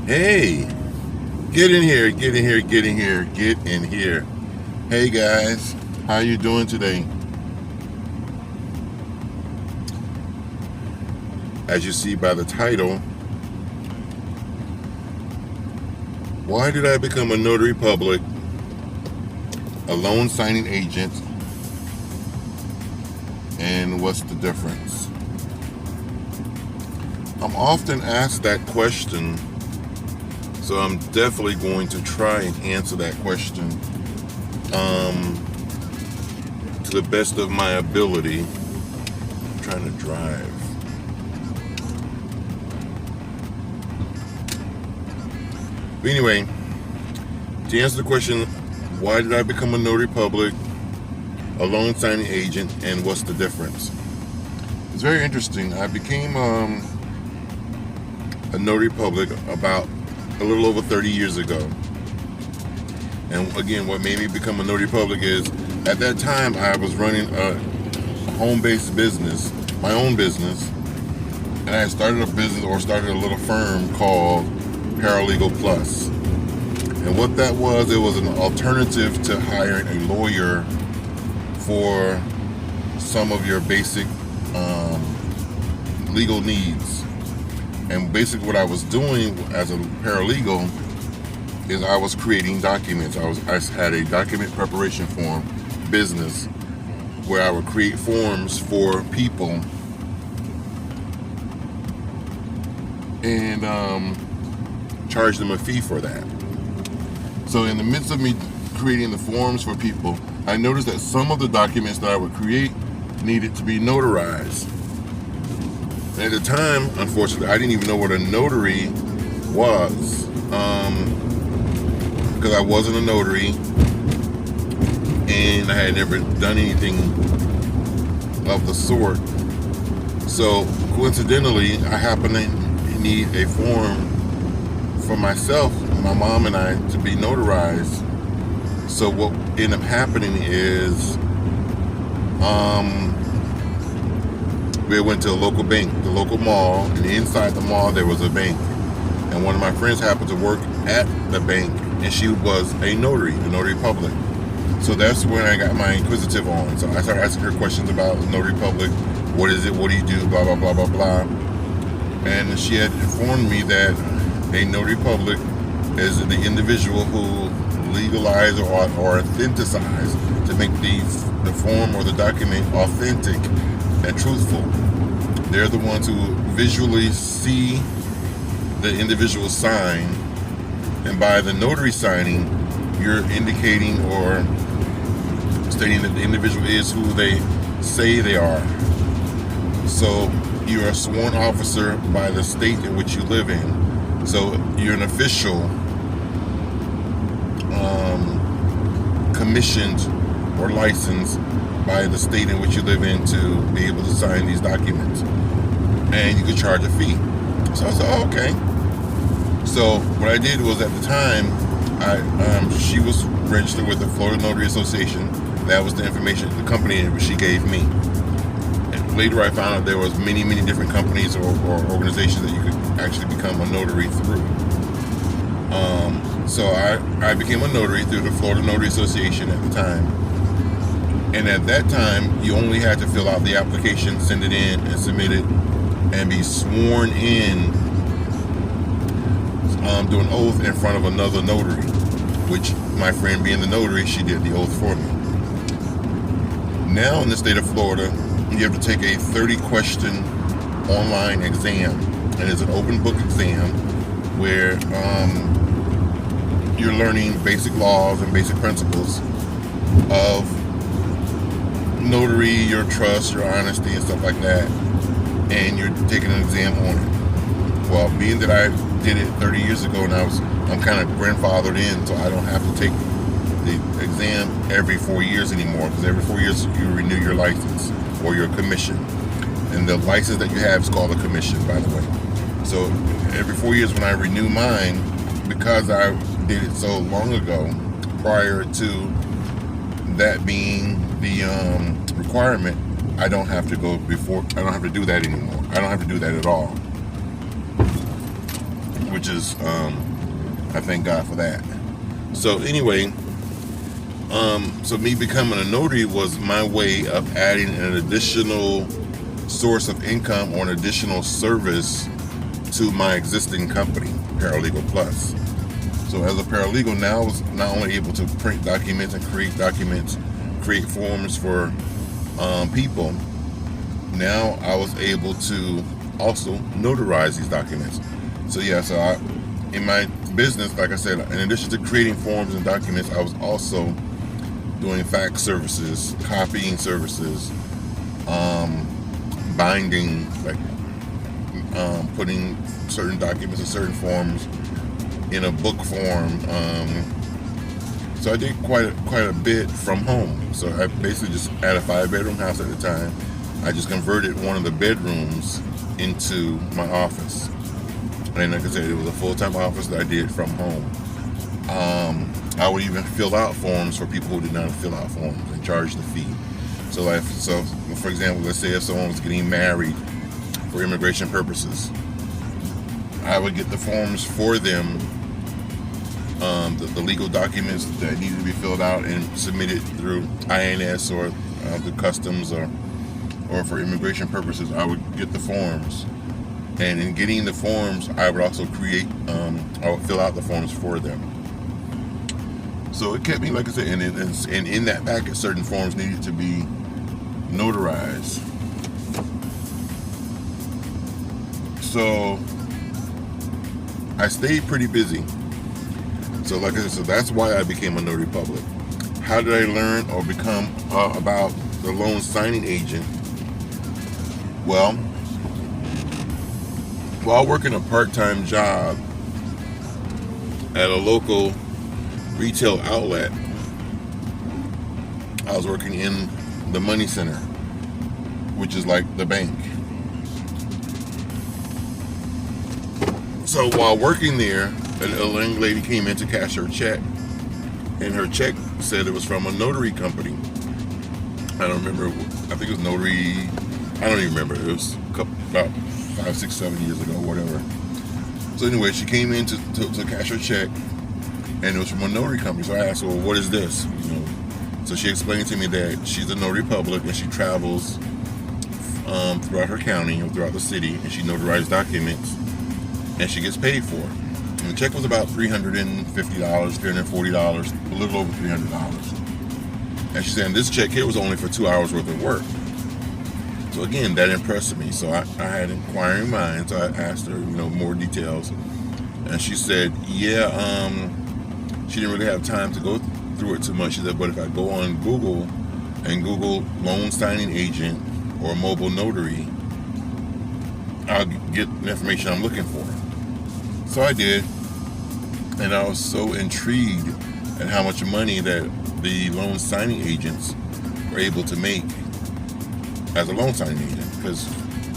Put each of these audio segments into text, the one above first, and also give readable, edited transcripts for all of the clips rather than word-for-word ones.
Hey, get in here, get in here, get in here, get in here. Hey guys, how you doing today? As you see by the title, why did I become a notary public, a loan signing agent, and what's the difference? I'm often asked that question, so I'm definitely going to try and answer that question to the best of my ability. I'm trying to drive. But anyway, to answer the question, why did I become a notary public, a loan signing agent, and what's the difference? It's very interesting. I became a notary public about a little over 30 years ago. And again, what made me become a notary public is at that time I was running a home-based business, my own business, and I started a little firm called Paralegal Plus. And what that was, it was an alternative to hiring a lawyer for some of your basic legal needs. And basically what I was doing as a paralegal is I was creating documents. I had a document preparation form business where I would create forms for people and charge them a fee for that. So in the midst of me creating the forms for people, I noticed that some of the documents that I would create needed to be notarized. And at the time, unfortunately, I didn't even know what a notary was, because I wasn't a notary and I had never done anything of the sort. So coincidentally, I happened to need a form for myself, my mom and I, to be notarized. So what ended up happening is we went to a local bank, the local mall, and inside the mall there was a bank. And one of my friends happened to work at the bank, and she was a notary public. So that's when I got my inquisitive on. So I started asking her questions about the notary public. What is it? What do you do? Blah, blah, blah, blah, blah. And she had informed me that a notary public is the individual who legalize or authenticize to make the form or the document authentic and truthful. They're the ones who visually see the individual sign, and by the notary signing, you're indicating or stating that the individual is who they say they are. So you're a sworn officer by the state in which you live in. So you're an official, commissioned or licensed by the state in which you live in to be able to sign these documents. And you could charge a fee. So I said, oh, okay. So what I did was, at the time, she was registered with the Florida Notary Association. That was the information, the company that she gave me. And later I found out there was many, many different companies or organizations that you could actually become a notary through. So I became a notary through the Florida Notary Association at the time. And at that time, you only had to fill out the application, send it in, and submit it, and be sworn in, do an oath in front of another notary, which my friend, being the notary, she did the oath for me. Now in the state of Florida, you have to take a 30-question online exam, and it's an open book exam where you're learning basic laws and basic principles of notary, your trust, your honesty, and stuff like that, and you're taking an exam on it. Well, being that I did it 30 years ago, and I'm kind of grandfathered in, so I don't have to take the exam every 4 years anymore, because every 4 years you renew your license or your commission, and the license that you have is called a commission, by the way. So every 4 years when I renew mine, because I did it so long ago, prior to that being the requirement, I don't have to do that anymore. I don't have to do that at all. which is I thank God for that. So anyway, so me becoming a notary was my way of adding an additional source of income or an additional service to my existing company, Paralegal Plus. So as a paralegal now, I was not only able to print documents and create forms for people. Now I was able to also notarize these documents. So yeah, so in my business, like I said, in addition to creating forms and documents, I was also doing fax services, copying services, binding, like putting certain documents and certain forms in a book form. So I did quite a bit from home. So I basically just had a 5-bedroom house at the time. I just converted one of the bedrooms into my office. And like I said, it was a full-time office that I did from home. I would even fill out forms for people who did not fill out forms and charge the fee. So for example, let's say if someone was getting married for immigration purposes, I would get the forms for them, the legal documents that needed to be filled out and submitted through INS or the customs or for immigration purposes. I would get the forms, and in getting the forms, I would also I would fill out the forms for them. So it kept me, like I said, and in that packet, certain forms needed to be notarized. So I stayed pretty busy. So like I said, so that's why I became a notary public. How did I learn or become about the loan signing agent? Well, while working a part-time job at a local retail outlet, I was working in the money center, which is like the bank. So while working there, a young lady came in to cash her check, and her check said it was from a notary company. I don't remember. I think it was Notary. I don't even remember. It was about 5, 6, 7 years ago, whatever. So anyway, she came in to cash her check, and it was from a notary company. So I asked her, well, what is this? So she explained to me that she's a notary public and she travels throughout her county or throughout the city, and she notarizes documents, and she gets paid for it. And the check was about $350, $340, a little over $300. And she said, this check here was only for 2 hours worth of work. So again, that impressed me. So I had inquiring minds. So I asked her, more details, and she said, yeah, she didn't really have time to go through it too much. She said, but if I go on Google and Google loan signing agent or mobile notary, I'll get the information I'm looking for. So I did, and I was so intrigued at how much money that the loan signing agents were able to make as a loan signing agent, because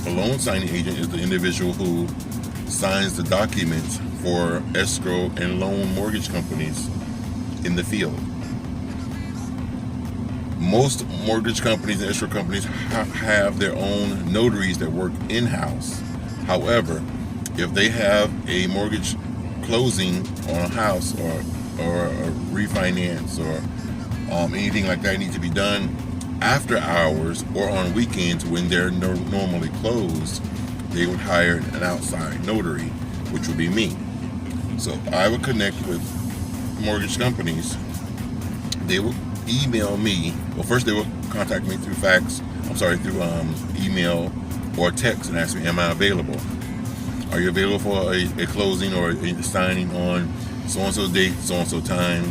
a loan signing agent is the individual who signs the documents for escrow and loan mortgage companies in the field. Most mortgage companies and escrow companies have their own notaries that work in-house. However, if they have a mortgage closing on a house or a refinance or anything like that needs to be done after hours or on weekends when they're normally closed, they would hire an outside notary, which would be me. So I would connect with mortgage companies. They would email me. Well, first they would contact me through through email or text and ask me, am I available? Are you available for a closing or a signing on so-and-so date, so-and-so time,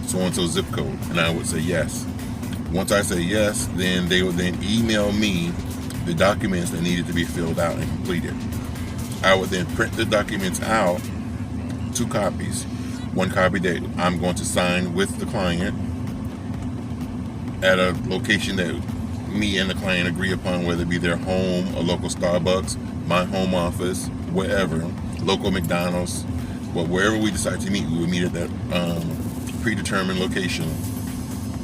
so-and-so zip code? And I would say yes. Once I say yes, then they would then email me the documents that needed to be filled out and completed. I would then print the documents out, 2 copies. One copy that I'm going to sign with the client at a location that me and the client agree upon, whether it be their home, a local Starbucks, my home office, wherever, local McDonald's, but wherever we decide to meet, we would meet at that predetermined location,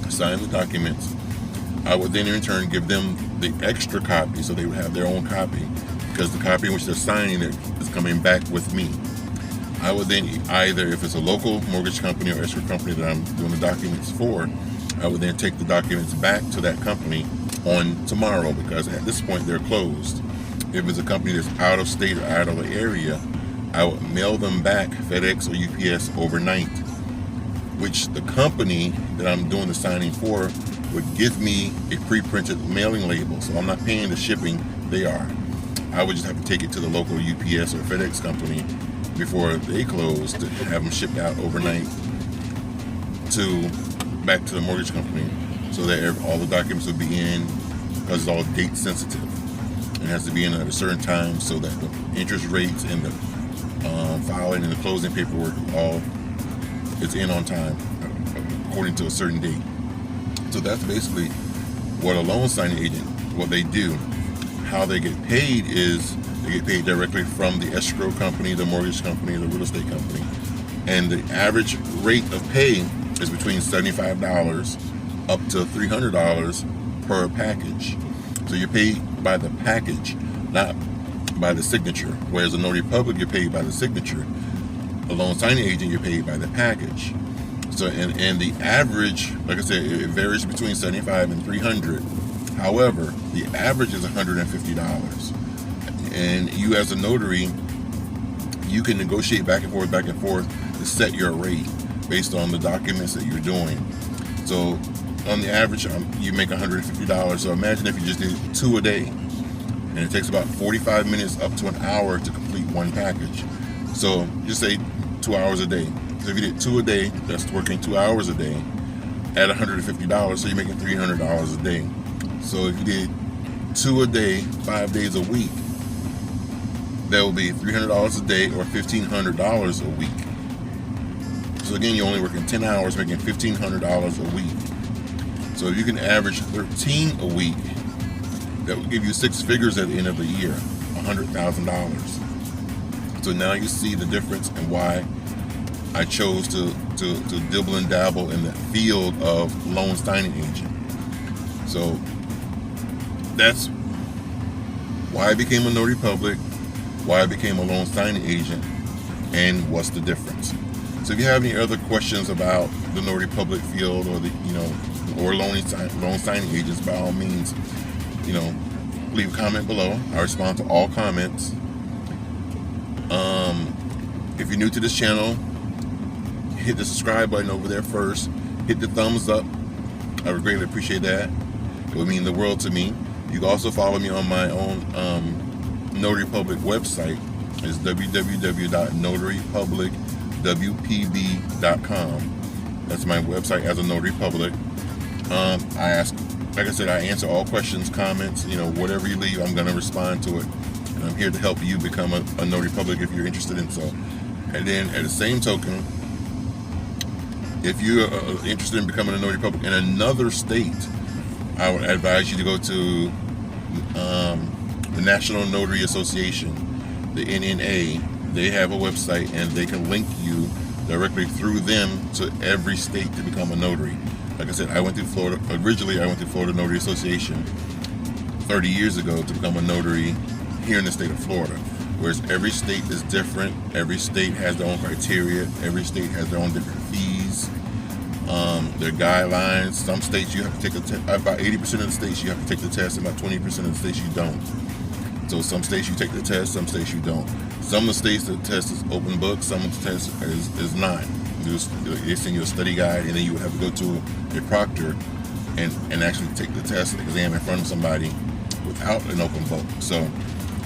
sign the documents. I would then in turn give them the extra copy, so they would have their own copy, because the copy in which they're signing it is coming back with me. I would then either, if it's a local mortgage company or escrow company that I'm doing the documents for, I would then take the documents back to that company on tomorrow, because at this point they're closed. If it's a company that's out of state or out of the area, I would mail them back FedEx or UPS overnight, which the company that I'm doing the signing for would give me a pre-printed mailing label. So I'm not paying the shipping, they are. I would just have to take it to the local UPS or FedEx company before they close to have them shipped out overnight back to the mortgage company, so that all the documents will be in, because it's all date sensitive. It has to be in at a certain time so that the interest rates and the filing and the closing paperwork all is in on time according to a certain date. So that's basically what a loan signing agent, what they do. How they get paid is they get paid directly from the escrow company, the mortgage company, the real estate company. And the average rate of pay is between $75 up to $300 per package. So you're paid by the package, not by the signature. Whereas a notary public, you're paid by the signature. A loan signing agent, you're paid by the package. So, and the average, like I said, it varies between $75 and $300. However, the average is $150. And you as a notary, you can negotiate back and forth to set your rate based on the documents that you're doing. So on the average, you make $150. So imagine if you just did 2 a day, and it takes about 45 minutes up to an hour to complete one package. So just say 2 hours a day. So if you did 2 a day, that's working 2 hours a day at $150. So you're making $300 a day. So if you did 2 a day, 5 days a week, that will be $300 a day or $1,500 a week. So again, you're only working 10 hours, making $1,500 a week. So if you can average 13 a week, that will give you 6 figures at the end of the year, $100,000. So now you see the difference and why I chose to dibble and dabble in the field of loan signing agent. So that's why I became a notary public, why I became a loan signing agent, and what's the difference. So if you have any other questions about the notary public field or or loan signing agents, by all means, leave a comment below. I respond to all comments. If you're new to this channel, hit the subscribe button over there first. Hit the thumbs up. I would greatly appreciate that. It would mean the world to me. You can also follow me on my own Notary Public website. It's www.notarypublicwpb.com. That's my website as a Notary Public. I answer all questions, comments, whatever you leave, I'm going to respond to it. And I'm here to help you become a Notary Public if you're interested in so. And then at the same token, if you're interested in becoming a Notary Public in another state, I would advise you to go to the National Notary Association, the NNA. They have a website and they can link you directly through them to every state to become a notary. Like I said, originally I went to Florida Notary Association 30 years ago to become a notary here in the state of Florida. Whereas every state is different. Every state has their own criteria. Every state has their own different fees. Their guidelines. Some states you have to take the test. About 80% of the states you have to take the test. About 20% of the states you don't. So some states you take the test. Some states you don't. Some of the states the test is open book. Some of the test is not. They send you a study guide, and then you would have to go to a proctor and actually take the test exam in front of somebody without an open book. So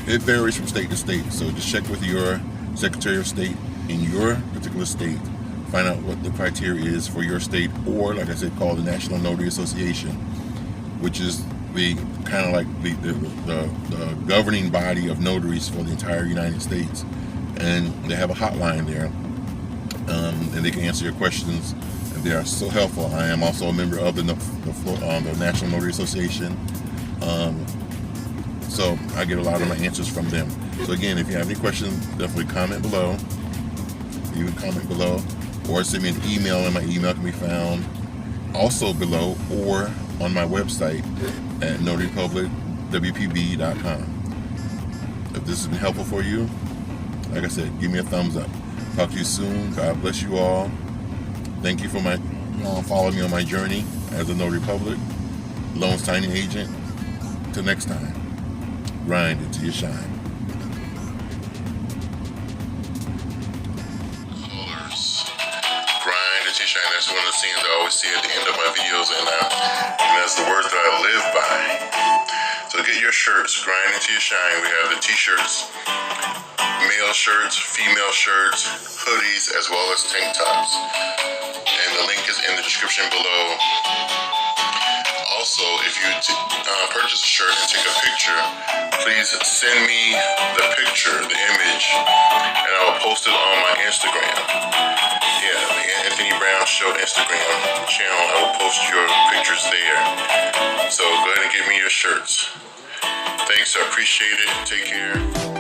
it varies from state to state. So just check with your Secretary of State in your particular state. Find out what the criteria is for your state, or like I said, call the National Notary Association, which is the kind of like the governing body of notaries for the entire United States. And they have a hotline there, and they can answer your questions. And they are so helpful. I am also a member of the National Notary Association. So I get a lot of my answers from them. So again, if you have any questions, definitely comment below. You can comment below, or send me an email, and my email can be found also below or on my website at notarypublicwpb.com. If this has been helpful for you, like I said, give me a thumbs up. Talk to you soon. God bless you all. Thank you for following me on my journey as a Notary Public, Loan Signing Agent. Till next time, grind until you shine. Colors. Grind until you shine. That's one of the things I always see at the end of my videos, and that's the words that I live by. So get your shirts, grind until you shine. We have the t-shirts, male shirts, female shirts, hoodies, as well as tank tops. And the link is in the description below. Also, if you purchase a shirt and take a picture, please send me the picture, the image, and I will post it on my Instagram. Yeah, the Anthony Brown Show Instagram channel. I will post your pictures there. So go ahead and get me your shirts. Thanks, I appreciate it. Take care.